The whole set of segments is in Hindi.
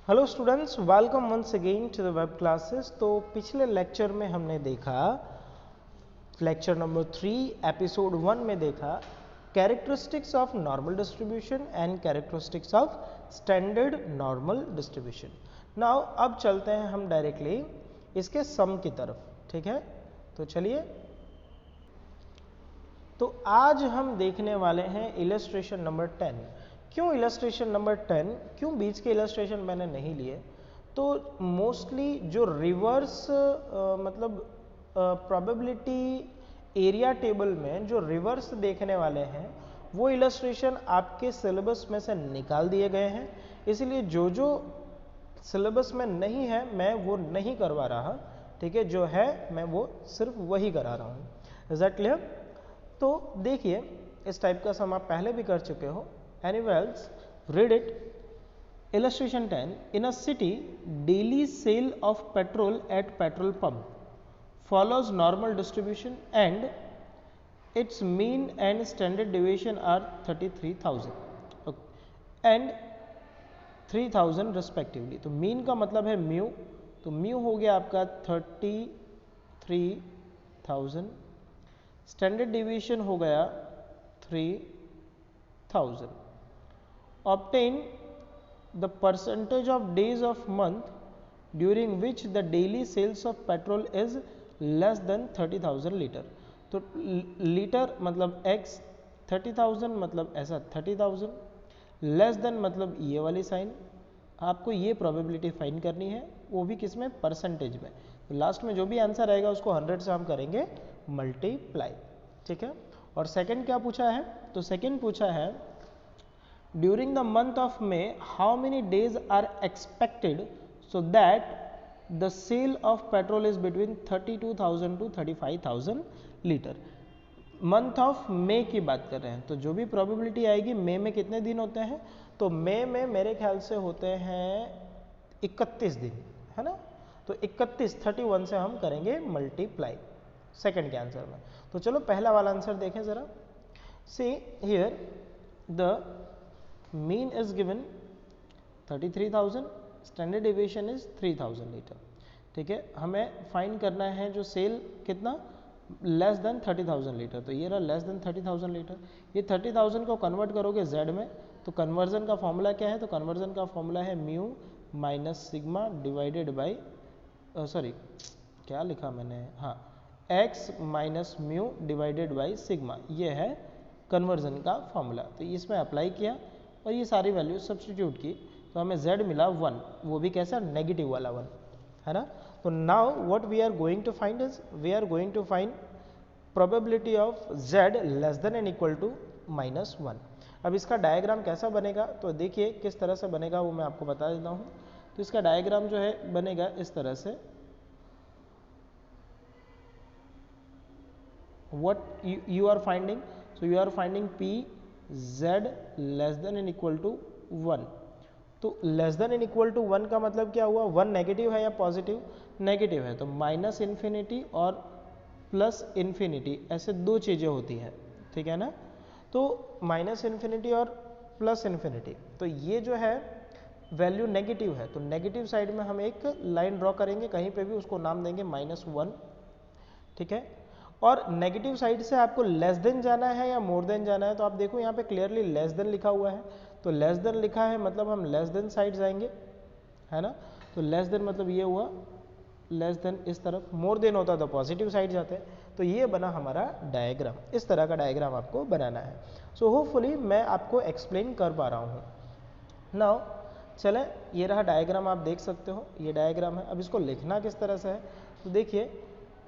Hello students, welcome once again to the web classes. तो पिछले लेक्चर में हमने देखा, लेक्चर नंबर 3 एपिसोड 1 में देखा characteristics of normal distribution and characteristics of standard normal distribution. Now अब चलते हैं हम डायरेक्टली इसके सम की तरफ, ठीक है। तो चलिए, तो आज हम देखने वाले हैं इलस्ट्रेशन नंबर 10। क्यों इलस्ट्रेशन नंबर 10, क्यों बीच के इलस्ट्रेशन मैंने नहीं लिए? तो मोस्टली जो रिवर्स मतलब प्रोबेबिलिटी एरिया टेबल में जो रिवर्स देखने वाले हैं वो इलस्ट्रेशन आपके सिलेबस में से निकाल दिए गए हैं, इसलिए जो जो सिलेबस में नहीं है मैं वो नहीं करवा रहा, ठीक है। जो है मैं वो सिर्फ वही करा रहा हूँ। Is that clear? तो देखिए, इस टाइप का सम आप पहले भी कर चुके हो। Anyways, read it. Illustration 10, in a city daily sale of petrol at petrol pump follows normal distribution and its mean and standard deviation are 33,000 and 3,000 respectively। तो मीन का मतलब है म्यू, तो म्यू हो गया आपका 33,000, स्टैंडर्ड डिवीजन हो गया 3,000। Obtain the percentage of days of month during which the daily sales of petrol is less than 30,000 litre. तो लीटर मतलब x, 30,000 मतलब ऐसा 30,000, लेस देन मतलब ये वाली साइन। आपको ये प्रोबेबिलिटी फाइंड करनी है, वो भी किस में? परसेंटेज में। तो लास्ट में जो भी आंसर आएगा उसको 100 से हम करेंगे मल्टीप्लाई, ठीक है। और सेकंड क्या पूछा है? तो सेकंड पूछा है during the month of May how many days are expected so that the sale of petrol is between 32,000 to 35,000 litre. Month of May की बात कर रहे हैं, तो जो भी प्रोबेबिलिटी आएगी मे में कितने दिन होते हैं? तो मे में मेरे ख्याल से होते हैं 31 दिन, है ना। तो 31 से हम करेंगे मल्टीप्लाई सेकंड के आंसर में। तो चलो पहला वाला आंसर देखें जरा। See here the mean is given 33,000, standard deviation is 3,000 litre, ठीक है। हमें फाइंड करना है जो सेल कितना लेस देन 30,000 लीटर, तो ये रहा लेस देन 30,000 लीटर। ये 30,000 को कन्वर्ट करोगे जेड में, तो कन्वर्जन का फॉर्मूला क्या है? तो कन्वर्जन का फॉर्मूला है mu minus sigma divided by sorry क्या लिखा मैंने, हाँ, x minus mu divided by sigma, ये है कन्वर्जन का फॉर्मूला। तो इसमें अप्लाई किया और ये सारी वैल्यू सब्सटीट्यूट की, तो हमें z मिला 1, वो भी कैसा? नेगेटिव वाला 1, है ना। तो now what we are going to find is we are going to find probability of z less than and equal to -1। अब इसका डायग्राम कैसा बनेगा? तो देखिए किस तरह से बनेगा वो मैं आपको बता देता हूँ। तो इसका डायग्राम जो है बनेगा इस तरह से। What you are finding? So you are finding p z less than and equal to 1। तो less than and equal to 1 का मतलब क्या हुआ? 1 नेगेटिव है या पॉजिटिव? नेगेटिव है, तो माइनस इन्फिनिटी और प्लस इन्फिनिटी, ऐसे दो चीज़ें होती हैं, ठीक है ना। तो माइनस इन्फिनिटी और प्लस इन्फिनिटी, तो ये जो है वैल्यू नेगेटिव है, तो नेगेटिव साइड में हम एक लाइन ड्रॉ करेंगे, कहीं पे भी उसको नाम देंगे -1, ठीक है। और नेगेटिव साइड से आपको लेस देन जाना है या मोर देन जाना है? तो आप देखो यहाँ पे क्लियरली लेस देन लिखा हुआ है, तो लेस देन लिखा है मतलब हम लेस देन साइड जाएंगे, है ना। तो लेस देन मतलब ये हुआ लेस देन इस तरफ, मोर देन होता तो पॉजिटिव साइड जाते हैं। तो ये बना हमारा डायग्राम, इस तरह का डायग्राम आपको बनाना है। सो होपफुली मैं आपको एक्सप्लेन कर पा रहा हूँ। नाउ चलें, ये रहा डायग्राम, आप देख सकते हो ये डायग्राम है। अब इसको लिखना किस तरह से है? तो देखिए,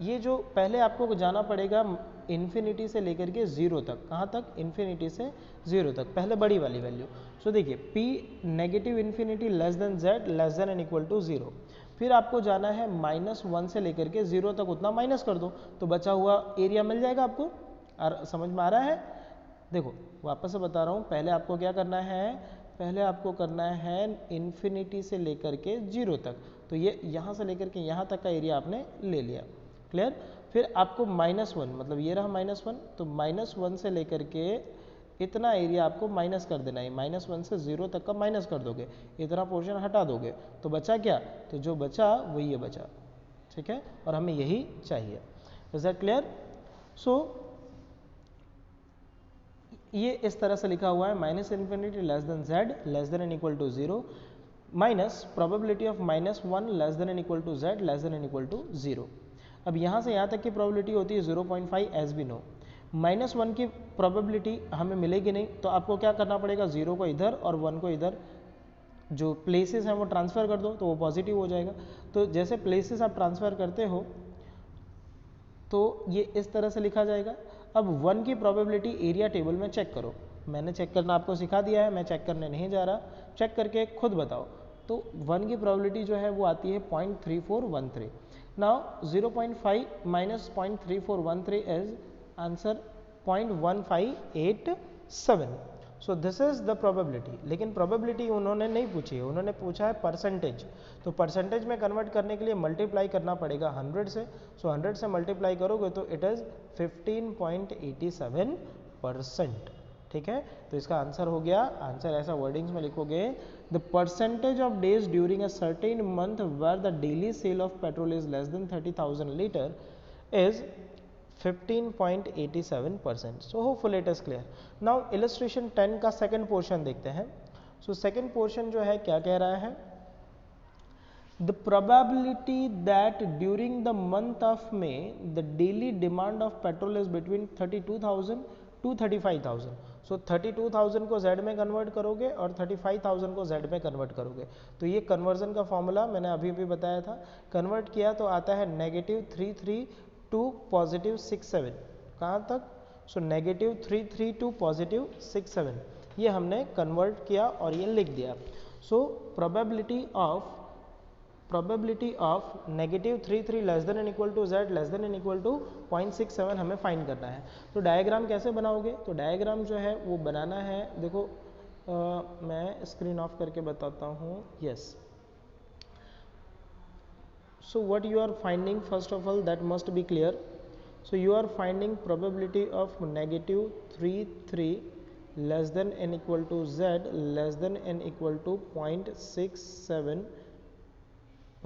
ये जो पहले आपको जाना पड़ेगा इन्फिनिटी से लेकर के 0 तक। कहाँ तक? इन्फिनिटी से 0 तक, पहले बड़ी वाली वैल्यू। सो देखिए p negative infinity less than z less than and equal to 0। फिर आपको जाना है -1 से लेकर के 0 तक, उतना माइनस कर दो तो बचा हुआ एरिया मिल जाएगा आपको। और समझ में आ रहा है? देखो वापस से बता रहा हूँ, पहले आपको क्या करना है? पहले आपको करना है इन्फिनिटी से लेकर के 0 तक, तो ये यहाँ से लेकर के यहाँ तक का एरिया आपने ले लिया, क्लियर। फिर आपको -1 मतलब ये रहा -1, तो -1 से लेकर के इतना एरिया आपको माइनस कर देना है, -1 से 0 तक का माइनस कर दोगे, इतना पोर्शन हटा दोगे, तो बचा क्या, तो जो बचा वो ये बचा, ठीक है, और हमें यही चाहिए। Is that clear? सो ये इस तरह से लिखा हुआ है, -∞ less than z less than and equal to 0 minus probability of -1 less than and equal to z less than and equal to 0। अब यहाँ से यहाँ तक की प्रोबेबिलिटी होती है 0.5 एज भी नो। -1 की प्रोबेबिलिटी हमें मिलेगी नहीं, तो आपको क्या करना पड़ेगा, 0 को इधर और 1 को इधर, जो प्लेसेस हैं वो ट्रांसफ़र कर दो तो वो पॉजिटिव हो जाएगा। तो जैसे प्लेसेस आप ट्रांसफ़र करते हो तो ये इस तरह से लिखा जाएगा। अब 1 की प्रोबेबिलिटी एरिया टेबल में चेक करो, मैंने चेक करना आपको सिखा दिया है, मैं चेक करने नहीं जा रहा, चेक करके खुद बताओ। तो 1 की प्रोबेबिलिटी जो है वो आती है 0.3413। Now 0.5 minus 0.3413 is answer 0.1587। So this is the probability. लेकिन प्रोबेबिलिटी उन्होंने नहीं पूछी है, उन्होंने पूछा है परसेंटेज। तो परसेंटेज में कन्वर्ट करने के लिए मल्टीप्लाई करना पड़ेगा 100 से। सो 100 से मल्टीप्लाई करोगे तो इट इज़ 15.87%। ठीक है, तो इसका आंसर हो गया, आंसर ऐसा वर्डिंग्स में लिखोगे, the percentage of days during a certain month where the daily sale of petrol is less than 30,000 litre is 15.87%. So hopefully it is clear. Now illustration 10 का सेकंड पोर्शन देखते हैं। सो सेकंड पोर्शन जो है क्या कह रहा है, the probability that during the month of May the daily demand of petrol is between 32,000 to 35,000. सो 32,000 को Z में कन्वर्ट करोगे और 35,000 को Z में कन्वर्ट करोगे। तो ये कन्वर्जन का फॉर्मूला मैंने अभी भी बताया था, कन्वर्ट किया तो आता है -33 टू +67। कहाँ तक, सो -33 टू +67, ये हमने कन्वर्ट किया और ये लिख दिया। So probability of -33 less than and equal to z less than and equal to 0.67 हमें फाइंड करना है। तो डायग्राम कैसे बनाओगे, तो डायग्राम जो है वो बनाना है, देखो मैं स्क्रीन ऑफ करके बताता हूँ। Yes, so what you are finding, first of all that must be clear. So you are finding probability of -33 less than n equal to z less than n equal to 0.67,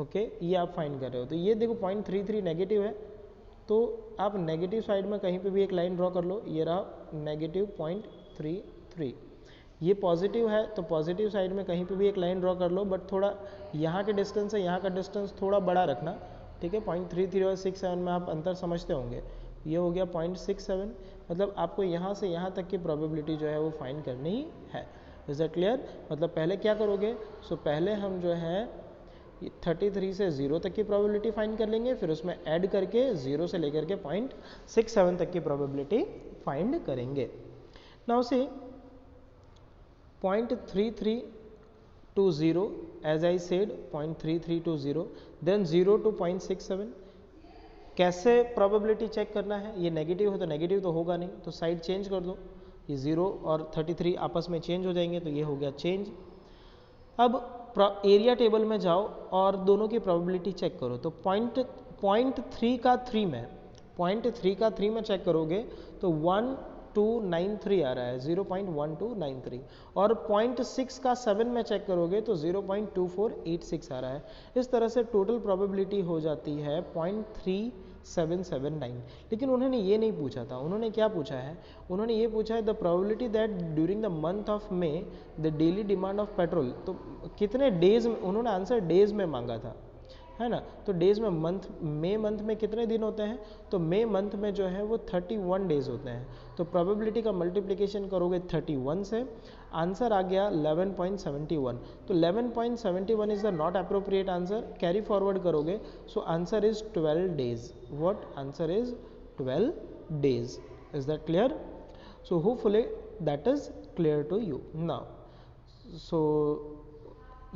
okay, ये आप फाइंड कर रहे हो। तो ये देखो 0.33 नेगेटिव है, तो आप नेगेटिव साइड में कहीं पे भी एक लाइन ड्रॉ कर लो, ये रहा -0.33। ये पॉजिटिव है तो पॉजिटिव साइड में कहीं पे भी एक लाइन ड्रॉ कर लो, बट थोड़ा यहाँ के डिस्टेंस है, यहाँ का डिस्टेंस थोड़ा बड़ा रखना, ठीक है। 0.33 और 67 में आप अंतर समझते होंगे, ये हो गया 0.67, मतलब आपको यहाँ से यहाँ तक की प्रोबेबिलिटी जो है वो फाइंड करनी है। Is that clear? मतलब पहले क्या करोगे, सो पहले हम जो है 33 से 0 तक की प्रोबेबिलिटी फाइंड कर लेंगे, फिर उसमें ऐड करके 0 से लेकर के 0.67 तक की प्रोबेबिलिटी फाइंड करेंगे। नाउ से 0.33 to 0, as I said 0.33 to 0, then 0 to 0.67। कैसे प्रोबेबिलिटी चेक करना है, ये नेगेटिव है तो नेगेटिव तो होगा नहीं, तो साइड चेंज कर दो, ये 0 और 33 आपस में चेंज हो जाएंगे, तो ये हो गया चेंज। अब एरिया टेबल में जाओ और दोनों की प्रोबेबिलिटी चेक करो। तो 0.3 का 3 में 0.3 का 3 में चेक करोगे तो 1293 आ रहा है, 0.1293, और 0.6 का 7 में चेक करोगे तो 0.2486 आ रहा है। इस तरह से टोटल प्रोबेबिलिटी हो जाती है 0.3779। लेकिन उन्होंने ये नहीं पूछा था, उन्होंने क्या पूछा है, उन्होंने ये पूछा है the probability that during the month of may the daily demand of petrol. तो कितने डेज में, उन्होंने आंसर डेज में मांगा था, है ना। तो डेज में मई मंथ में कितने दिन होते हैं, तो मई मंथ में जो है वो 31 डेज होते हैं। तो प्रोबेबिलिटी का मल्टीप्लिकेशन करोगे 31 से, आंसर आ गया 11.71। तो 11.71 is the not appropriate answer, carry forward करोगे, so answer is 12 days. What answer is 12 days. Is that clear? So hopefully that is clear to you now. So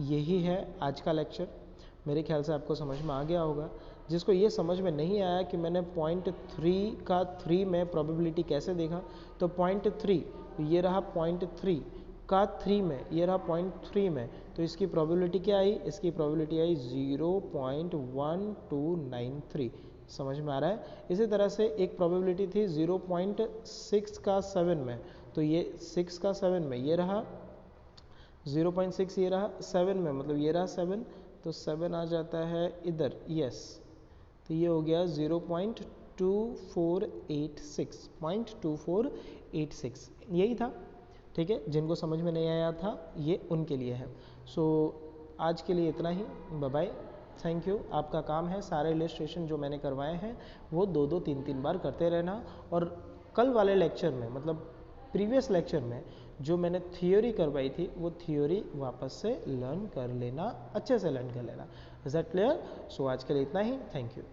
यही है आज का लेक्चर, मेरे ख्याल से आपको समझ में आ गया होगा। जिसको ये समझ में नहीं आया कि मैंने 0.3 का 3 में प्रोबेबिलिटी कैसे देखा, तो 0.3 ये रहा 0.3 का 3 में, ये रहा 0.3 में, तो इसकी प्रोबेबिलिटी क्या आई, इसकी प्रोबेबिलिटी आई 0.1293। समझ में आ रहा है? इसी तरह से एक प्रोबेबिलिटी थी 0.6 का 7 में, तो ये 6 का 7 में ये रहा, 0.6 ये रहा 7 में, मतलब ये रहा 7, तो 7 आ जाता है इधर, यस, तो ये हो गया 0.2486, यही था। ठीक है, जिनको समझ में नहीं आया था ये उनके लिए है। सो आज के लिए इतना ही, बाय बाय, थैंक यू। आपका काम है सारे इलस्ट्रेशन जो मैंने करवाए हैं वो 2-2 3-3 बार करते रहना, और कल वाले लेक्चर में, मतलब प्रीवियस लेक्चर में जो मैंने थियोरी करवाई थी वो थियोरी वापस से लर्न कर लेना, अच्छे से लर्न कर लेना। Is that clear? सो आज के लिए इतना ही, थैंक यू।